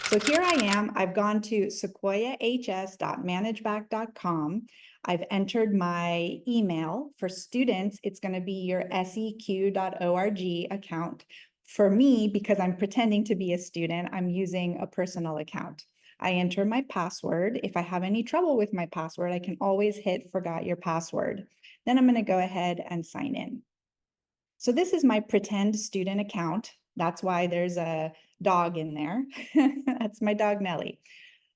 So here I am. I've gone to sequoiahs.managebac.com. I've entered my email. For students, it's going to be your seq.org account. For me, because I'm pretending to be a student, I'm using a personal account. I enter my password. If I have any trouble with my password, I can always hit forgot your password. Then I'm going to go ahead and sign in. So this is my pretend student account. That's why there's a dog in there. That's my dog, Nellie.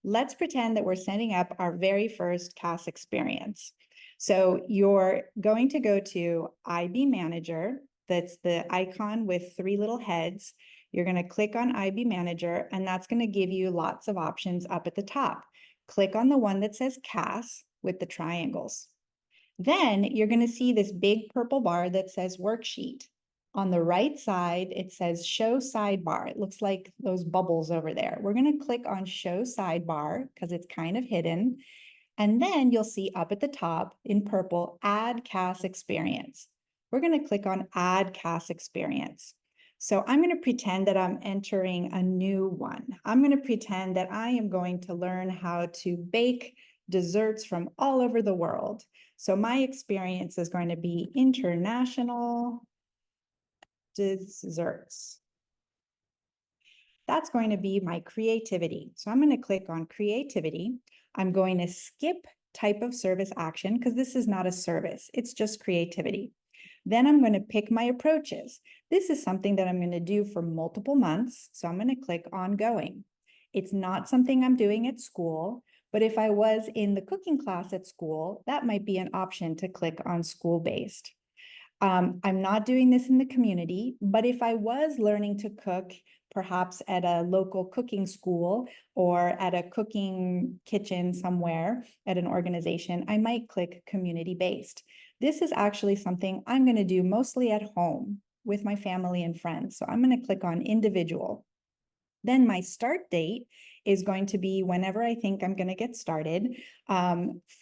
Let's pretend that we're setting up our very first CAS experience. So you're going to go to IB Manager. That's the icon with 3 little heads. You're going to click on IB Manager, and that's going to give you lots of options up at the top. Click on the one that says CAS with the triangles. Then you're going to see this big purple bar that says worksheet. On the right side, it says show sidebar. It looks like those bubbles over there. We're going to click on show sidebar because it's kind of hidden. And then you'll see up at the top in purple, add CAS experience. We're going to click on add CAS experience. So I'm going to pretend that I'm entering a new one. I'm going to pretend that I am going to learn how to bake desserts from all over the world. So my experience is going to be international desserts. That's going to be my creativity. So I'm going to click on creativity. I'm going to skip type of service action because this is not a service. It's just creativity. Then I'm going to pick my approaches. This is something that I'm going to do for multiple months. So I'm going to click ongoing. It's not something I'm doing at school, but if I was in the cooking class at school, that might be an option to click on school-based. I'm not doing this in the community, but if I was learning to cook, perhaps at a local cooking school or at a cooking kitchen somewhere at an organization, I might click community-based. This is actually something I'm going to do mostly at home with my family and friends. So I'm going to click on individual. Then my start date is going to be whenever I think I'm going to get started.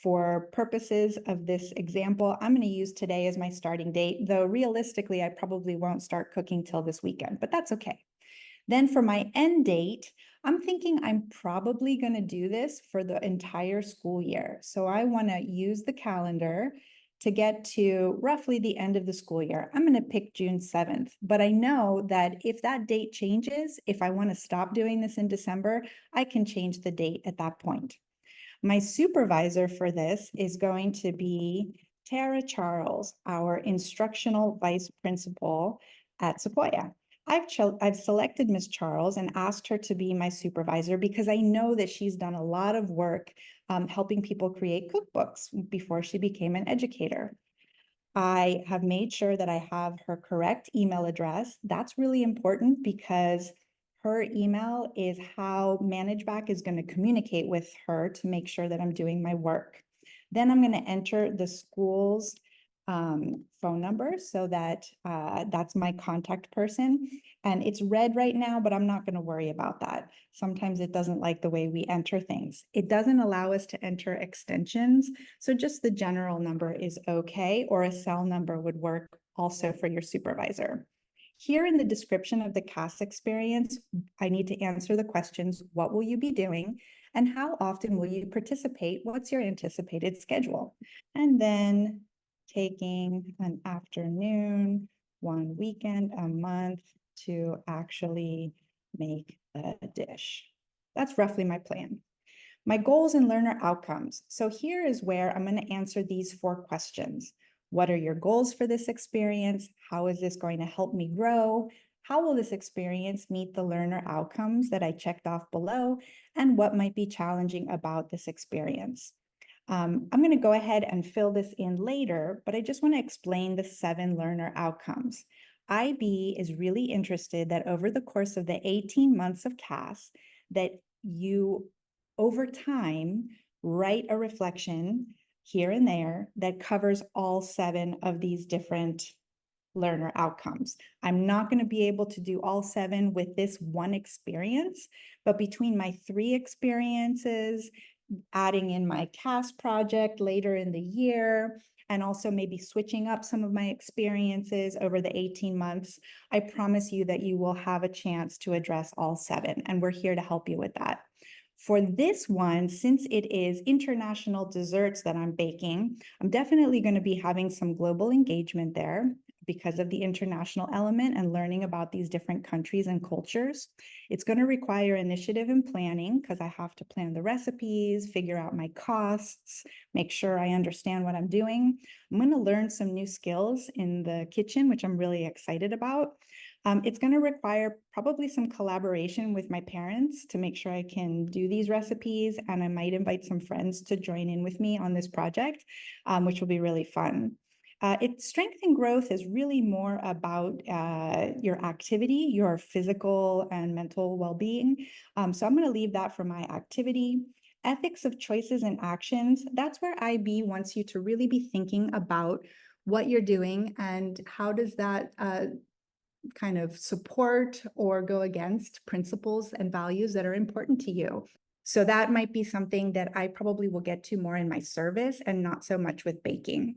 For purposes of this example, I'm going to use today as my starting date, though realistically, I probably won't start cooking till this weekend, but that's okay. Then for my end date, I'm thinking I'm probably going to do this for the entire school year. So I want to use the calendar to get to roughly the end of the school year. I'm going to pick June 7th, but I know that if that date changes, if I want to stop doing this in December, I can change the date at that point. My supervisor for this is going to be Tara Charles, our instructional vice principal at Sequoia. I've selected Ms. Charles and asked her to be my supervisor because I know that she's done a lot of work helping people create cookbooks before she became an educator. I have made sure that I have her correct email address. That's really important because her email is how Managebac is going to communicate with her to make sure that I'm doing my work. Then I'm going to enter the school's phone number so that that's my contact person. And it's red right now, but I'm not going to worry about that. Sometimes it doesn't like the way we enter things. It doesn't allow us to enter extensions. So just the general number is okay, or a cell number would work also for your supervisor. Here in the description of the CAS experience, I need to answer the questions, what will you be doing? And how often will you participate? What's your anticipated schedule? And then taking an afternoon, one weekend a month to actually make the dish. That's roughly my plan. My goals and learner outcomes. So here is where I'm going to answer these 4 questions. What are your goals for this experience? How is this going to help me grow? How will this experience meet the learner outcomes that I checked off below? And what might be challenging about this experience? I'm going to go ahead and fill this in later, but I just want to explain the 7 learner outcomes. IB is really interested that over the course of the 18 months of CAS, that you, over time, write a reflection here and there that covers all 7 of these different learner outcomes. I'm not going to be able to do all 7 with this one experience, but between my 3 experiences, adding in my CAS project later in the year, and also maybe switching up some of my experiences over the 18 months, I promise you that you will have a chance to address all 7, and we're here to help you with that. For this one, since it is international desserts that I'm baking, I'm definitely going to be having some global engagement there because of the international element and learning about these different countries and cultures. It's going to require initiative and planning because I have to plan the recipes, figure out my costs, make sure I understand what I'm doing. I'm going to learn some new skills in the kitchen, which I'm really excited about. It's going to require probably some collaboration with my parents to make sure I can do these recipes, and I might invite some friends to join in with me on this project, which will be really fun. Strength and growth is really more about your activity, your physical and mental well-being. So I'm going to leave that for my activity. Ethics of choices and actions, that's where IB wants you to really be thinking about what you're doing and how does that kind of support or go against principles and values that are important to you. So that might be something that I probably will get to more in my service and not so much with baking.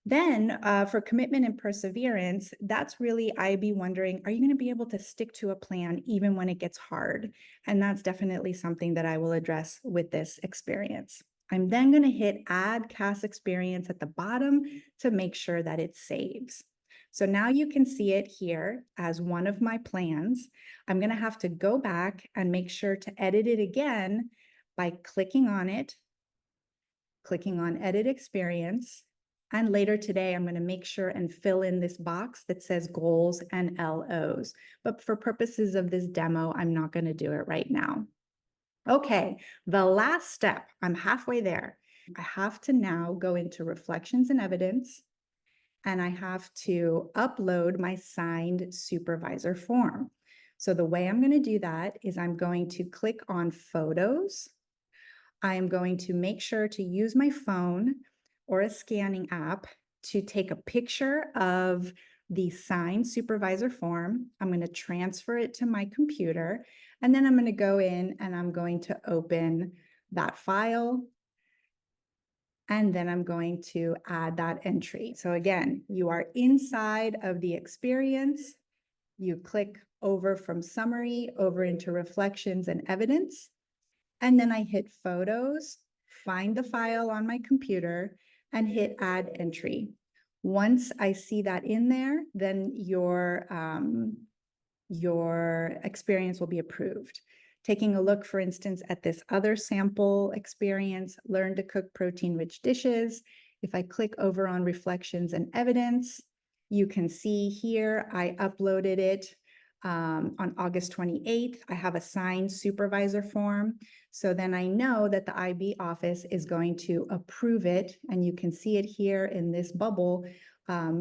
Then for commitment and perseverance, that's really I be wondering, are you going to be able to stick to a plan even when it gets hard? And that's definitely something that I will address with this experience. I'm then going to hit add CAS experience at the bottom to make sure that it saves. So now you can see it here as one of my plans. I'm going to have to go back and make sure to edit it again by clicking on it, clicking on edit experience. And later today, I'm going to make sure and fill in this box that says goals and LOs. But for purposes of this demo, I'm not going to do it right now. Okay, the last step, I'm halfway there. I have to now go into reflections and evidence, and I have to upload my signed supervisor form. So the way I'm going to do that is I'm going to click on photos. I am going to make sure to use my phone or a scanning app to take a picture of the signed supervisor form. I'm going to transfer it to my computer, and then I'm going to go in and I'm going to open that file. And then I'm going to add that entry. So again, you are inside of the experience. You click over from summary over into reflections and evidence. And then I hit photos, find the file on my computer, and hit add entry. Once I see that in there, then your experience will be approved. Taking a look, for instance, at this other sample experience, learn to cook protein-rich dishes. If I click over on reflections and evidence, you can see here I uploaded it on August 28th. I have a signed supervisor form. So then I know that the IB office is going to approve it. And you can see it here in this bubble,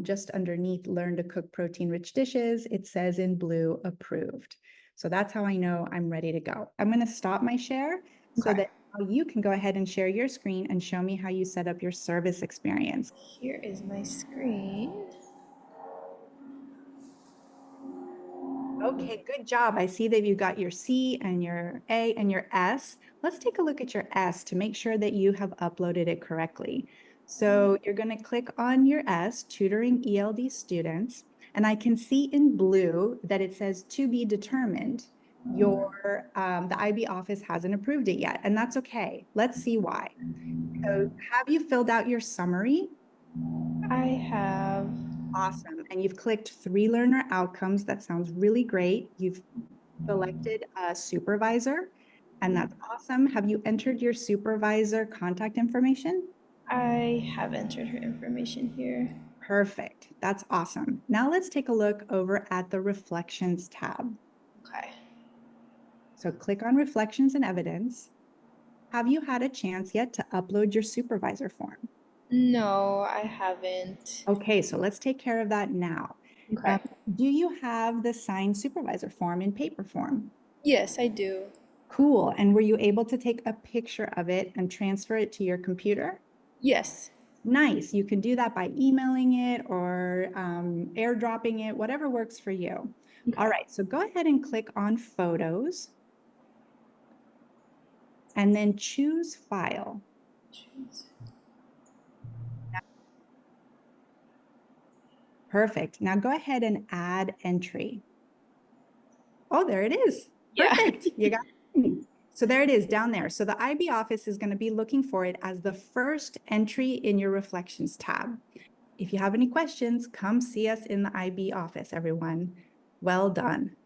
just underneath learn to cook protein-rich dishes. It says in blue, approved. So that's how I know I'm ready to go. I'm going to stop my share so that you can go ahead and share your screen and show me how you set up your service experience. Here is my screen. Okay, good job. I see that you got your C and your A and your S. Let's take a look at your S to make sure that you have uploaded it correctly. So you're going to click on your S, tutoring ELD students, and I can see in blue that it says to be determined. The IB office hasn't approved it yet, and that's okay. Let's see why. So have you filled out your summary? I have. Awesome. And you've clicked 3 learner outcomes. That sounds really great. You've selected a supervisor, and that's awesome. Have you entered your supervisor contact information? I have entered her information here. Perfect. That's awesome. Now let's take a look over at the Reflections tab. Okay. So click on Reflections and Evidence. Have you had a chance yet to upload your supervisor form? No, I haven't. Okay, so let's take care of that now. Okay. Do you have the signed supervisor form in paper form? Yes, I do. Cool. And were you able to take a picture of it and transfer it to your computer? Yes. Nice. You can do that by emailing it or airdropping it, whatever works for you. Okay. All right, so go ahead and click on Photos and then choose File. Choose. Perfect. Now go ahead and add entry. Oh, there it is. Yeah. Perfect. You got it. So there it is down there. So the IB office is going to be looking for it as the first entry in your reflections tab. If you have any questions, come see us in the IB office, everyone. Well done.